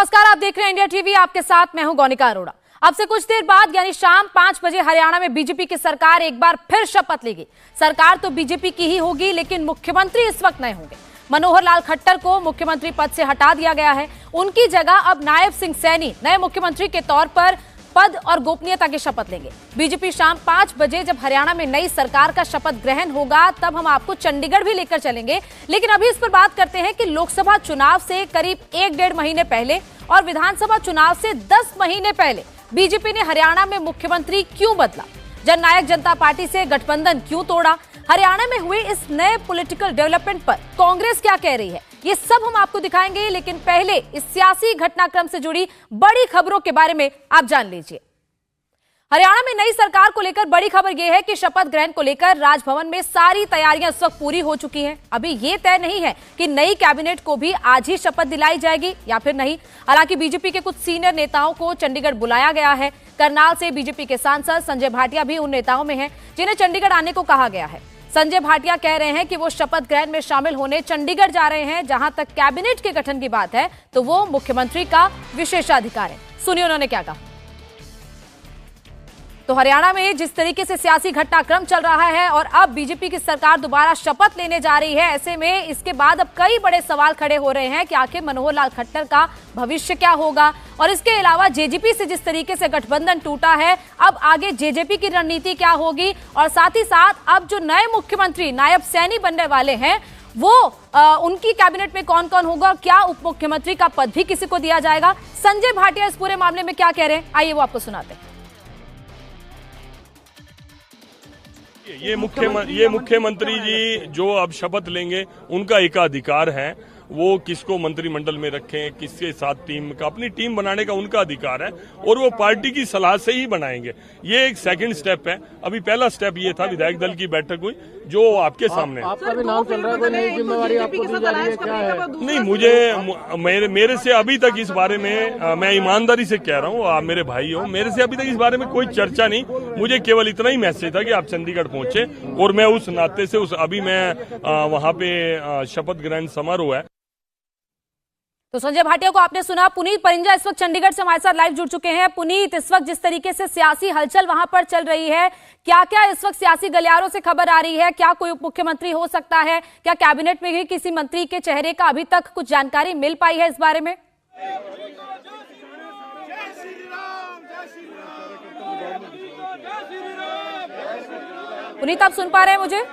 नमस्कार, आप देख रहे हैं इंडिया टीवी। आपके साथ मैं हूं गौनिका अरोड़ा। अब से कुछ देर बाद यानी शाम 5 बजे हरियाणा में बीजेपी की सरकार एक बार फिर शपथ लेगी। सरकार तो बीजेपी की ही होगी, लेकिन मुख्यमंत्री इस वक्त नए होंगे। मनोहर लाल खट्टर को मुख्यमंत्री पद से हटा दिया गया है। उनकी जगह अब नायब सिंह सैनी नए मुख्यमंत्री के तौर पर पद और गोपनीयता की शपथ लेंगे। बीजेपी शाम 5 बजे जब हरियाणा में नई सरकार का शपथ ग्रहण होगा, तब हम आपको चंडीगढ़ भी लेकर चलेंगे। लेकिन अभी इस पर बात करते हैं कि लोकसभा चुनाव से करीब 1-1.5 महीने पहले और विधानसभा चुनाव से 10 महीने पहले बीजेपी ने हरियाणा में मुख्यमंत्री क्यों बदला, जननायक जनता पार्टी से गठबंधन क्यों तोड़ा, हरियाणा में हुए इस नए पॉलिटिकल डेवलपमेंट पर कांग्रेस क्या कह रही है, ये सब हम आपको दिखाएंगे। लेकिन पहले इस सियासी घटनाक्रम से जुड़ी बड़ी खबरों के बारे में आप जान लीजिए। हरियाणा में नई सरकार को लेकर बड़ी खबर यह है कि शपथ ग्रहण को लेकर राजभवन में सारी तैयारियां इस वक्त पूरी हो चुकी हैं। अभी यह तय नहीं है कि नई कैबिनेट को भी आज ही शपथ दिलाई जाएगी या फिर नहीं। हालांकि बीजेपी के कुछ सीनियर नेताओं को चंडीगढ़ बुलाया गया है। करनाल से बीजेपी के सांसद संजय भाटिया भी उन नेताओं में हैं जिन्हें चंडीगढ़ आने को कहा गया है। संजय भाटिया कह रहे हैं कि वो शपथ ग्रहण में शामिल होने चंडीगढ़ जा रहे हैं। जहां तक कैबिनेट के गठन की बात है तो वो मुख्यमंत्री का विशेषाधिकार है। सुनिए उन्होंने क्या कहा। तो हरियाणा में जिस तरीके से सियासी घटनाक्रम चल रहा है और अब बीजेपी की सरकार दोबारा शपथ लेने जा रही है, ऐसे में इसके बाद अब कई बड़े सवाल खड़े हो रहे हैं कि आखिर मनोहर लाल खट्टर का भविष्य क्या होगा। और इसके अलावा जेजेपी से जिस तरीके से गठबंधन टूटा है, अब आगे जेजेपी की रणनीति क्या होगी, और साथ ही साथ अब जो नए मुख्यमंत्री नायब सैनी बनने वाले हैं वो उनकी कैबिनेट में कौन कौन होगा, क्या उप मुख्यमंत्री का पद भी किसी को दिया जाएगा। संजय भाटिया इस पूरे मामले में क्या कह रहे हैं, आइए वो आपको सुनाते हैं। ये मुख्यमंत्री जी जो अब शपथ लेंगे, उनका एकाधिकार है। वो किसको मंत्रिमंडल में रखें, किसके साथ टीम का, अपनी टीम बनाने का उनका अधिकार है और वो पार्टी की सलाह से ही बनाएंगे। ये एक सेकंड स्टेप है। अभी पहला स्टेप ये था, विधायक दल की बैठक हुई जो आपके सामने। आपका भी नाम चल रहा है, कोई नई जिम्मेवारी आपको दी जा रही है, क्या है? नहीं, मेरे से अभी तक इस बारे में, मैं ईमानदारी से कह रहा हूँ, आप मेरे भाई हो, मेरे से अभी तक इस बारे में कोई चर्चा नहीं। मुझे केवल इतना ही मैसेज था कि आप चंडीगढ़ पहुंचे और मैं उस नाते से अभी मैं वहां पे शपथ ग्रहण समारोह है। तो संजय भाटिया को आपने सुना। पुनीत परिंजा इस वक्त चंडीगढ़ से हमारे साथ लाइव जुड़ चुके हैं। पुनीत, इस वक्त जिस तरीके से सियासी हलचल वहां पर चल रही है, क्या क्या इस वक्त सियासी गलियारों से खबर आ रही है, क्या कोई उप मुख्यमंत्री हो सकता है, क्या कैबिनेट में भी किसी मंत्री के चेहरे का अभी तक कुछ जानकारी मिल पाई है इस बारे में? पुनीत, आप सुन पा रहे हैं मुझे?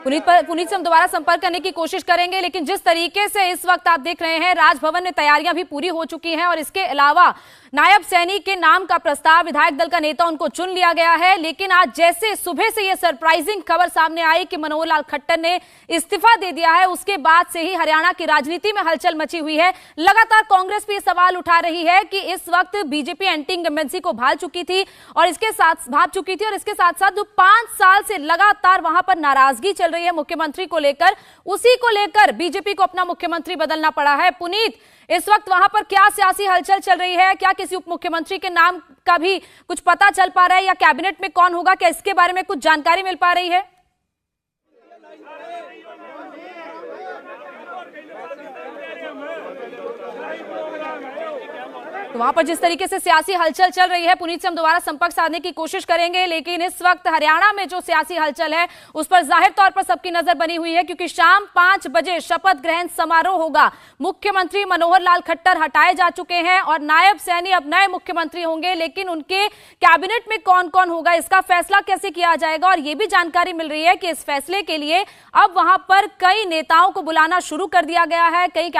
पुनीत से हम दोबारा संपर्क करने की कोशिश करेंगे। लेकिन जिस तरीके से इस वक्त आप देख रहे हैं, राजभवन में तैयारियां भी पूरी हो चुकी हैं और इसके अलावा नायब सैनी के नाम का प्रस्ताव, विधायक दल का नेता उनको चुन लिया गया है। लेकिन आज जैसे सुबह से यह सरप्राइजिंग खबर सामने आई कि मनोहर लाल खट्टर ने इस्तीफा दे दिया है, उसके बाद से ही हरियाणा की राजनीति में हलचल मची हुई है। लगातार कांग्रेस भी सवाल उठा रही है कि इस वक्त बीजेपी एंटी इंकम्बेंसी को भाल चुकी थी और इसके साथ साथ जो 5 साल से लगातार वहां पर नाराजगी चल रही है मुख्यमंत्री को लेकर, उसी को लेकर बीजेपी को अपना मुख्यमंत्री बदलना पड़ा है। पुनीत, इस वक्त वहां पर क्या सियासी हलचल चल रही है, क्या किसी उप मुख्यमंत्री के नाम का भी कुछ पता चल पा रहा है या कैबिनेट में कौन होगा, क्या इसके बारे में कुछ जानकारी मिल पा रही है? तो वहां पर जिस तरीके से सियासी हलचल चल रही है, पुनीत से हम दोबारा संपर्क साधने की कोशिश करेंगे। लेकिन इस वक्त हरियाणा में जो सियासी हलचल है उस पर जाहिर तौर पर सबकी नजर बनी हुई है, क्योंकि शाम 5 बजे शपथ ग्रहण समारोह होगा। मुख्यमंत्री मनोहर लाल खट्टर हटाए जा चुके हैं और नायब सैनी अब नए मुख्यमंत्री होंगे। लेकिन उनके कैबिनेट में कौन कौन होगा, इसका फैसला कैसे किया जाएगा, और यह भी जानकारी मिल रही है कि इस फैसले के लिए अब वहां पर कई नेताओं को बुलाना शुरू कर दिया गया है। कई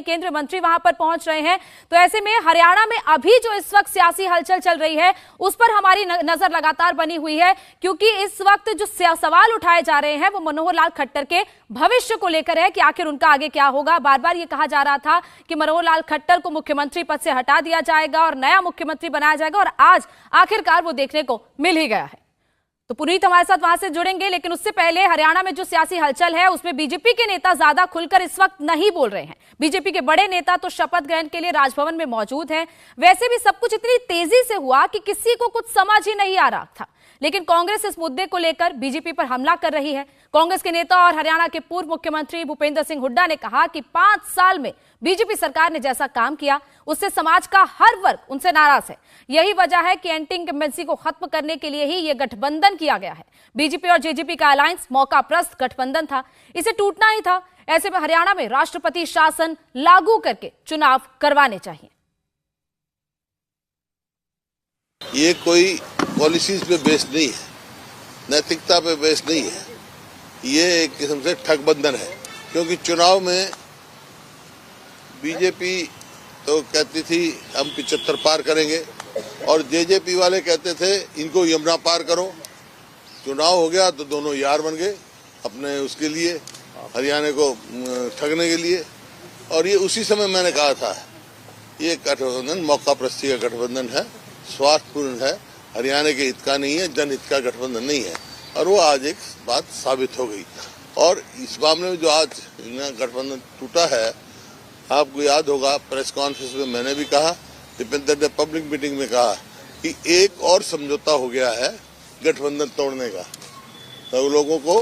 केंद्रीय मंत्री वहां पर पहुंच रहे हैं। तो ऐसे में हरियाणा में अभी जो इस वक्त सियासी हलचल चल रही है उस पर हमारी नजर लगातार बनी हुई है, क्योंकि इस वक्त जो सवाल उठाए जा रहे हैं वो मनोहर लाल खट्टर के भविष्य को लेकर है कि आखिर उनका आगे क्या होगा। बार बार ये कहा जा रहा था कि मनोहर लाल खट्टर को मुख्यमंत्री पद से हटा दिया जाएगा और नया मुख्यमंत्री बनाया जाएगा, और आज आखिरकार वो देखने को मिल ही गया है। तो पुनीत हमारे साथ वहां से जुड़ेंगे, लेकिन उससे पहले हरियाणा में जो सियासी हलचल है उसमें बीजेपी के नेता ज्यादा खुलकर इस वक्त नहीं बोल रहे हैं। बीजेपी के बड़े नेता तो शपथ ग्रहण के लिए राजभवन में मौजूद हैं। वैसे भी सब कुछ इतनी तेजी से हुआ कि किसी को कुछ समझ ही नहीं आ रहा था। लेकिन कांग्रेस इस मुद्दे को लेकर बीजेपी पर हमला कर रही है। कांग्रेस के नेता और हरियाणा के पूर्व मुख्यमंत्री भूपेंद्र सिंह हुड्डा ने कहा कि 5 साल में बीजेपी सरकार ने जैसा काम किया उससे समाज का हर वर्ग उनसे नाराज है। यही वजह है कि एंटी इंकम्बेंसी को खत्म करने के लिए ही यह गठबंधन किया गया है। बीजेपी और जेजेपी का अलायंस मौकाप्रस्त गठबंधन था, इसे टूटना ही था। ऐसे में हरियाणा में राष्ट्रपति शासन लागू करके चुनाव करवाने चाहिए। ये कोई पॉलिसीज पे बेस्ड नहीं है, नैतिकता पे बेस्ड नहीं है, ये एक किस्म से ठगबंधन है। क्योंकि चुनाव में बीजेपी तो कहती थी हम 75 पार करेंगे और जेजेपी वाले कहते थे इनको यमुना पार करो। चुनाव हो गया तो दोनों यार बन गए अपने उसके लिए, हरियाणा को ठगने के लिए। और ये उसी समय मैंने कहा था ये गठबंधन मौकाप्रस्ती का गठबंधन है, स्वार्थपूर्ण है, हरियाणा के हित का नहीं है, जनहित का गठबंधन नहीं है। और वो आज एक बात साबित हो गई। और इस मामले में जो आज गठबंधन टूटा है, आपको याद होगा प्रेस कॉन्फ्रेंस में मैंने भी कहा, दीपेंद्र ने पब्लिक मीटिंग में कहा कि एक और समझौता हो गया है गठबंधन तोड़ने का, तो लोगों को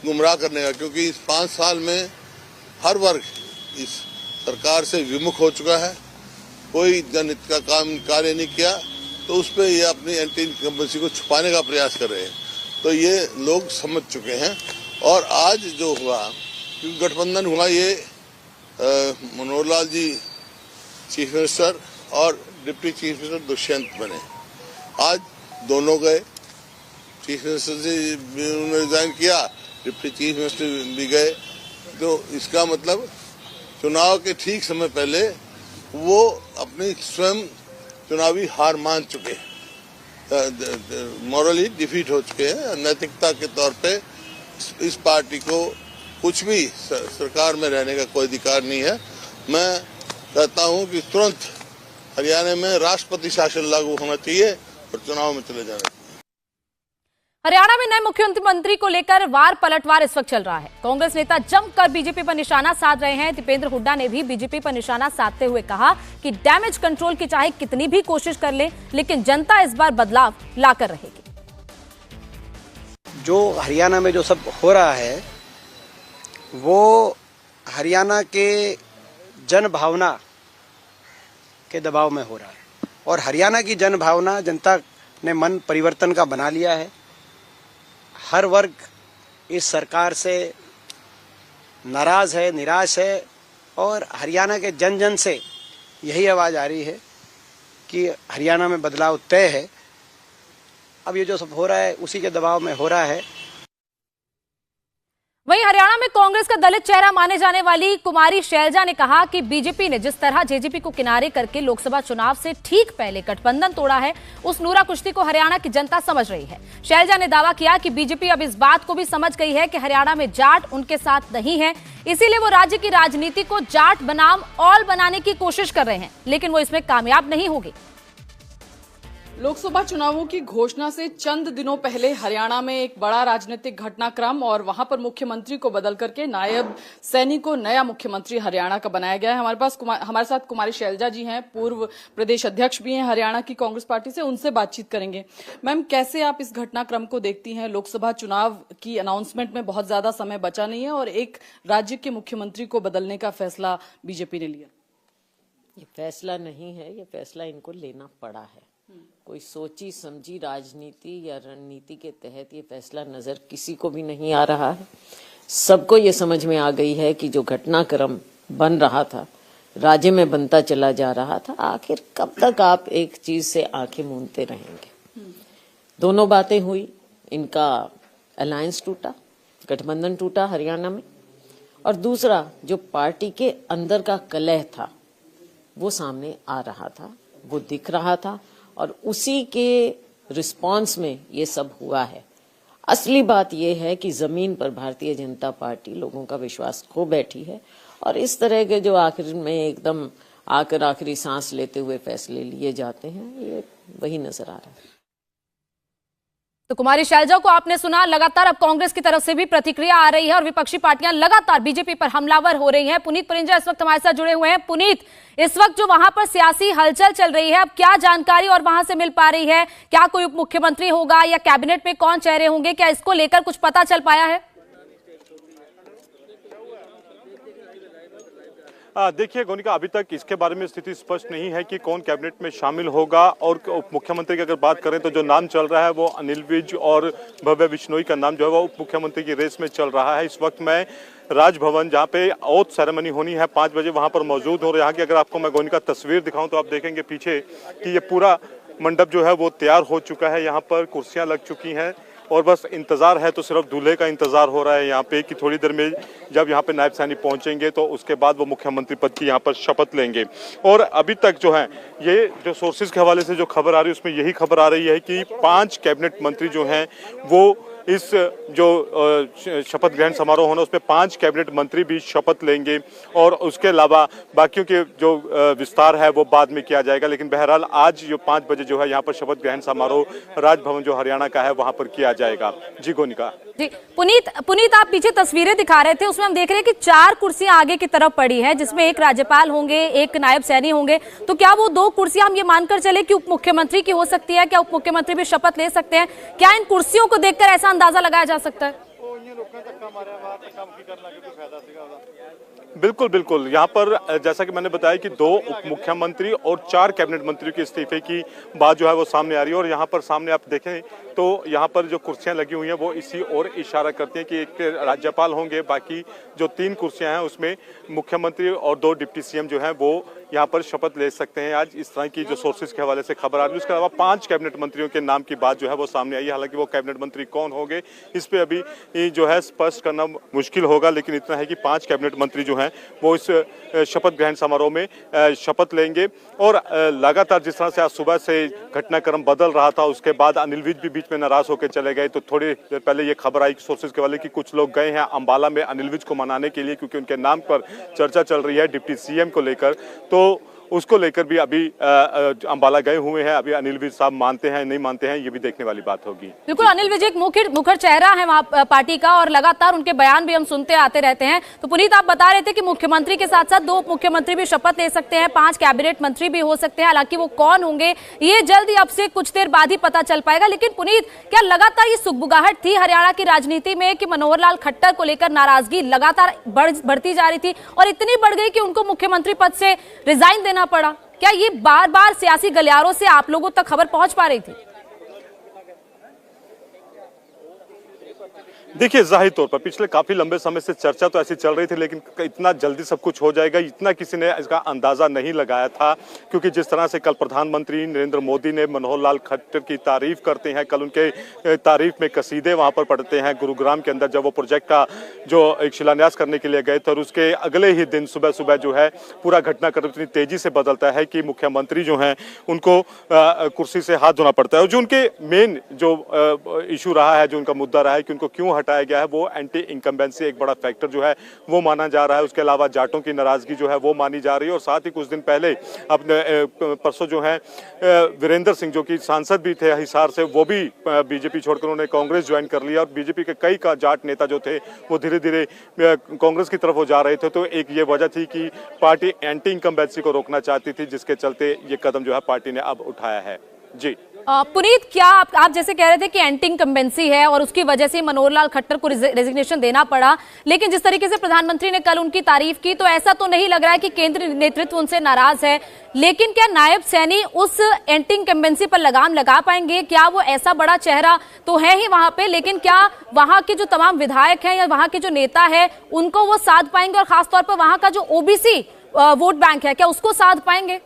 गुमराह करने का। क्योंकि इस 5 साल में हर वर्ग इस सरकार से विमुख हो चुका है, कोई जनहित का काम कार्य नहीं किया, तो उस पर ये अपनी एंटी इनकम्बेंसी को छुपाने का प्रयास कर रहे हैं। तो ये लोग समझ चुके हैं। और आज जो हुआ, क्योंकि गठबंधन हुआ, ये मनोहर लाल जी चीफ मिनिस्टर और डिप्टी चीफ मिनिस्टर दुष्यंत बने। आज दोनों गए, चीफ मिनिस्टर जी उन्होंने रिजाइन किया, डिप्टी चीफ मिनिस्टर भी गए। तो इसका मतलब चुनाव के ठीक समय पहले वो अपनी स्वयं चुनावी हार मान चुके हैं, मॉरली डिफीट हो चुके हैं। नैतिकता के तौर पे इस पार्टी को कुछ भी सरकार में रहने का कोई अधिकार नहीं है। मैं कहता हूं कि तुरंत हरियाणा में राष्ट्रपति शासन लागू होना चाहिए और चुनाव में चले जाना चाहिए। हरियाणा में नए मुख्यमंत्री को लेकर वार पलटवार इस वक्त चल रहा है। कांग्रेस नेता जमकर बीजेपी पर निशाना साध रहे हैं। दीपेंद्र हुड्डा ने भी बीजेपी पर निशाना साधते हुए कहा कि डैमेज कंट्रोल की चाहे कितनी भी कोशिश कर ले, लेकिन जनता इस बार बदलाव लाकर रहेगी। जो हरियाणा में जो सब हो रहा है वो हरियाणा के जन भावना के दबाव में हो रहा है। और हरियाणा की जन भावना, जनता ने मन परिवर्तन का बना लिया है। हर वर्ग इस सरकार से नाराज है, निराश है। और हरियाणा के जन जन से यही आवाज आ रही है कि हरियाणा में बदलाव तय है। अब ये जो सब हो रहा है उसी के दबाव में हो रहा है। वहीं हरियाणा में कांग्रेस का दलित चेहरा माने जाने वाली कुमारी शैलजा ने कहा कि बीजेपी ने जिस तरह जेजेपी को किनारे करके लोकसभा चुनाव से ठीक पहले गठबंधन तोड़ा है, उस नूरा कुश्ती को हरियाणा की जनता समझ रही है। शैलजा ने दावा किया कि बीजेपी अब इस बात को भी समझ गई है कि हरियाणा में जाट उनके साथ नहीं है, इसीलिए वो राज्य की राजनीति को जाट बनाम ऑल बनाने की कोशिश कर रहे हैं, लेकिन वो इसमें कामयाब नहीं होगी। लोकसभा चुनावों की घोषणा से चंद दिनों पहले हरियाणा में एक बड़ा राजनीतिक घटनाक्रम और वहां पर मुख्यमंत्री को बदल करके नायब सैनी को नया मुख्यमंत्री हरियाणा का बनाया गया है। हमारे साथ कुमारी शैलजा जी हैं, पूर्व प्रदेश अध्यक्ष भी हैं हरियाणा की कांग्रेस पार्टी से, उनसे बातचीत करेंगे। मैम, कैसे आप इस घटनाक्रम को देखती हैं? लोकसभा चुनाव की अनाउंसमेंट में बहुत ज्यादा समय बचा नहीं है और एक राज्य के मुख्यमंत्री को बदलने का फैसला बीजेपी ने लिया। ये फैसला नहीं है, ये फैसला इनको लेना पड़ा है। कोई सोची समझी राजनीति या रणनीति के तहत ये फैसला नजर किसी को भी नहीं आ रहा है। सबको ये समझ में आ गई है कि जो घटनाक्रम बन रहा था, राज्य में बनता चला जा रहा था, आखिर कब तक आप एक चीज से आंखें मूंदते रहेंगे। दोनों बातें हुई, इनका अलायंस टूटा, गठबंधन टूटा हरियाणा में, और दूसरा जो पार्टी के अंदर का कलह था वो सामने आ रहा था, वो दिख रहा था, और उसी के रिस्पांस में ये सब हुआ है। असली बात ये है कि जमीन पर भारतीय जनता पार्टी लोगों का विश्वास खो बैठी है और इस तरह के जो आखिर में एकदम आकर आखिरी सांस लेते हुए फैसले लिए जाते हैं, ये वही नजर आ रहा है। तो कुमारी शैलजा को आपने सुना, लगातार अब कांग्रेस की तरफ से भी प्रतिक्रिया आ रही है और विपक्षी पार्टियां लगातार बीजेपी पर हमलावर हो रही हैं। पुनीत परिंजा इस वक्त हमारे साथ जुड़े हुए हैं। पुनीत, इस वक्त जो वहां पर सियासी हलचल चल रही है, अब क्या जानकारी और वहां से मिल पा रही है? क्या कोई उप मुख्यमंत्री होगा या कैबिनेट में कौन चेहरे होंगे? क्या इसको लेकर कुछ पता चल पाया है? देखिए गोनिका, अभी तक इसके बारे में स्थिति स्पष्ट नहीं है कि कौन कैबिनेट में शामिल होगा। और उप मुख्यमंत्री की अगर बात करें तो जो नाम चल रहा है वो अनिल विज और भव्य बिश्नोई का नाम जो है वो उप मुख्यमंत्री की रेस में चल रहा है। इस वक्त मैं राजभवन, जहाँ पे ओथ सेरेमनी होनी है 5 बजे, वहां पर मौजूद हो। यहाँ की अगर आपको मैं गोनिका तस्वीर दिखाऊं तो आप देखेंगे पीछे कि ये पूरा मंडप जो है वो तैयार हो चुका है। यहाँ पर कुर्सियां लग चुकी हैं और बस इंतजार है तो सिर्फ दूल्हे का इंतजार हो रहा है यहाँ पे कि थोड़ी देर में जब यहाँ पे नायब सैनी पहुंचेंगे तो उसके बाद वो मुख्यमंत्री पद की यहाँ पर शपथ लेंगे। और अभी तक जो है ये जो सोर्सेज के हवाले से जो खबर आ रही है उसमें यही खबर आ रही है कि 5 कैबिनेट मंत्री जो हैं वो इस जो शपथ ग्रहण समारोह होना उसमें 5 कैबिनेट मंत्री भी शपथ लेंगे और उसके अलावा बाकियों के जो विस्तार है वो बाद में किया जाएगा। लेकिन बहरहाल आज जो 5 बजे जो है यहाँ पर शपथ ग्रहण समारोह राजभवन जो हरियाणा का है वहां पर किया जाएगा। जी गोनिका। जी पुनीत, आप पीछे तस्वीरें दिखा रहे थे, उसमें हम देख रहे हैं कि 4 कुर्सियां आगे की तरफ पड़ी है जिसमें एक राज्यपाल होंगे, एक नायब सैनी होंगे। तो क्या वो 2 कुर्सियां हम ये मानकर चले कि उप मुख्यमंत्री की हो सकती है? क्या उप मुख्यमंत्री भी शपथ ले सकते हैं? क्या इन कुर्सियों को देखकर ऐसा अंदाजा लगाया जा सकता है? बिल्कुल बिल्कुल, यहाँ पर जैसा कि मैंने बताया कि 2 उप मुख्यमंत्री और 4 कैबिनेट मंत्रियों के इस्तीफे की बात जो है वो सामने आ रही है। और यहाँ पर सामने आप देखें तो यहाँ पर जो कुर्सियां लगी हुई हैं वो इसी ओर इशारा करती हैं कि एक राज्यपाल होंगे, बाकी जो 3 कुर्सियां हैं उसमें मुख्यमंत्री और 2 डिप्टी सीएम जो हैं वो यहाँ पर शपथ ले सकते हैं आज। इस तरह की जो सोर्सेज के हवाले से खबर आ रही है। उसके अलावा 5 कैबिनेट मंत्रियों के नाम की बात जो है वो सामने आई है। हालांकि वो कैबिनेट मंत्री कौन होंगे इस पे अभी जो है स्पष्ट करना मुश्किल होगा, लेकिन इतना है कि 5 कैबिनेट मंत्री जो हैं वो इस शपथ ग्रहण समारोह में शपथ लेंगे। और लगातार जिस तरह से आज सुबह से घटनाक्रम बदल रहा था, उसके बाद अनिल विज भी बीच में नाराज होकर चले गए। तो थोड़ी देर पहले ये खबर आई सोर्सेज के वाले कि कुछ लोग गए हैं अंबाला में अनिल विज को मनाने के लिए, क्योंकि उनके नाम पर चर्चा चल रही है डिप्टी सीएम को लेकर। तो उसको लेकर भी अभी अंबाला गए हुए हैं। अभी अनिल विज साहब मानते हैं नहीं मानते हैं ये भी देखने वाली बात होगी। बिल्कुल, अनिल विज एक मुखर चेहरा है वहाँ पार्टी का और लगातार उनके बयान भी हम सुनते आते रहते हैं। तो पुनीत, आप बता रहे थे कि मुख्यमंत्री के साथ साथ 2 उप मुख्यमंत्री भी शपथ ले सकते हैं, 5 कैबिनेट मंत्री भी हो सकते हैं। हालांकि वो कौन होंगे ये जल्द ही अब से कुछ देर बाद ही पता चल पाएगा। लेकिन पुनीत, क्या लगातार ये सुगबुगाहट थी हरियाणा की राजनीति में कि मनोहर लाल खट्टर को लेकर नाराजगी लगातार बढ़ती जा रही थी और इतनी बढ़ गई कि उनको मुख्यमंत्री पद से रिजाइन देना पड़ा? क्या ये बार बार सियासी गलियारों से आप लोगों तक खबर पहुंच पा रही थी? देखिए, जाहिर तौर पर पिछले काफी लंबे समय से चर्चा तो ऐसी चल रही थी, लेकिन इतना जल्दी सब कुछ हो जाएगा इतना किसी ने इसका अंदाजा नहीं लगाया था। क्योंकि जिस तरह से कल प्रधानमंत्री नरेंद्र मोदी ने मनोहर लाल खट्टर की तारीफ करते हैं, कल उनके तारीफ में कसीदे वहां पर पढ़ते हैं गुरुग्राम के अंदर जब वो प्रोजेक्ट का जो एक शिलान्यास करने के लिए गए थे। और उसके अगले ही दिन सुबह सुबह जो है पूरा घटनाक्रम इतनी तेजी से बदलता है कि मुख्यमंत्री जो है उनको कुर्सी से हाथ धोना पड़ता है। और जो उनके मेन जो इशू रहा है, जो उनका मुद्दा रहा है कि उनको क्यों हटाया गया है, वो एंटी इनकम्बेंसी एक बड़ा फैक्टर जो है वो माना जा रहा है। उसके अलावा जाटों की नाराजगी जो है वो मानी जा रही है। और साथ ही कुछ दिन पहले अपने परसों जो है वीरेंद्र सिंह जो कि सांसद भी थे हिसार से, वो भी बीजेपी छोड़कर उन्होंने कांग्रेस ज्वाइन कर लिया। और बीजेपी के कई जाट नेता जो थे वो धीरे धीरे कांग्रेस की तरफ हो जा रहे थे। तो एक ये वजह थी कि पार्टी एंटी इनकम्बेंसी को रोकना चाहती थी, जिसके चलते ये कदम जो है पार्टी ने अब उठाया है। जी पुनीत, क्या आप जैसे कह रहे थे कि एंटी इनकम्बेंसी है और उसकी वजह से मनोहर लाल खट्टर को रेजिग्नेशन देना पड़ा, लेकिन जिस तरीके से प्रधानमंत्री ने कल उनकी तारीफ की तो ऐसा तो नहीं लग रहा है कि केंद्रीय नेतृत्व उनसे नाराज है। लेकिन क्या नायब सैनी उस एंटी इनकम्बेंसी पर लगाम लगा पाएंगे? क्या वो ऐसा बड़ा चेहरा तो है ही वहां पे, लेकिन क्या वहां के जो तमाम विधायक हैं या वहां के जो नेता है उनको वो साध पाएंगे? और खासतौर पर वहां का जो ओबीसी वोट बैंक है, क्या उसको साध पाएंगे?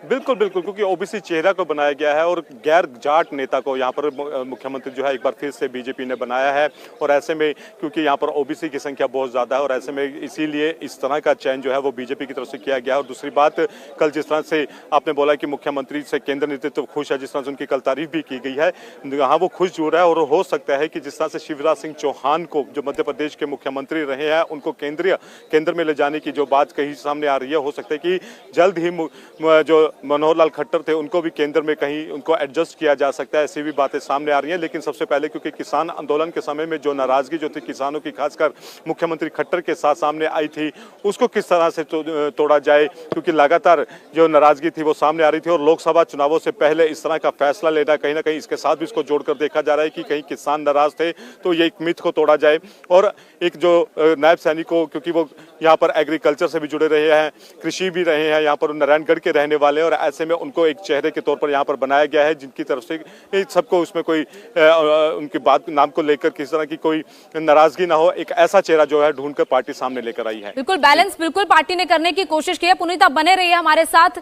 बिल्कुल बिल्कुल, क्योंकि ओबीसी चेहरा को बनाया गया है और गैर जाट नेता को यहाँ पर मुख्यमंत्री जो है एक बार फिर से बीजेपी ने बनाया है। और ऐसे में क्योंकि यहाँ पर ओबीसी की संख्या बहुत ज्यादा है और ऐसे में इसीलिए इस तरह का चयन जो है वो बीजेपी की तरफ से किया गया है। और दूसरी बात, कल जिस तरह से आपने बोला कि मुख्यमंत्री से केंद्र नेतृत्व खुश है, जिस तरह से उनकी कल तारीफ भी की गई है, यहाँ वो खुश जो रहा है। और हो सकता है कि जिस तरह से शिवराज सिंह चौहान को जो मध्य प्रदेश के मुख्यमंत्री रहे हैं उनको केंद्र में ले जाने की जो बात कही सामने आ रही है, हो सकता है कि जल्द ही जो मनोहर लाल खट्टर थे उनको भी केंद्र में कहीं उनको एडजस्ट किया जा सकता है, ऐसी भी बातें सामने आ रही हैं। लेकिन सबसे पहले क्योंकि किसान आंदोलन के समय में जो नाराजगी जो थी किसानों की, खासकर मुख्यमंत्री खट्टर के साथ सामने आई थी, उसको किस तरह से तोड़ा जाए, क्योंकि लगातार जो नाराजगी थी वो सामने आ रही थी और लोकसभा चुनावों से पहले इस तरह का फैसला लेना कहीं ना कहीं इसके साथ भी इसको जोड़कर देखा जा रहा है कि कहीं किसान नाराज थे तो ये एक मिथ को तोड़ा जाए। और एक जो नायब सैनिकों, क्योंकि वो यहाँ पर एग्रीकल्चर से भी जुड़े रहे हैं, कृषि भी रहे हैं, यहाँ पर नारायणगढ़ के रहने वाले, और ऐसे में उनको एक चेहरे के तौर पर यहाँ पर बनाया गया है जिनकी तरफ से सबको उसमें कोई उनकी बात नाम को लेकर किसी तरह की कोई नाराजगी ना हो, एक ऐसा चेहरा जो है ढूंढकर पार्टी सामने लेकर आई है। बिल्कुल बैलेंस बिल्कुल पार्टी ने करने की कोशिश की है। पुनीत, आप बने रहिए हमारे साथ।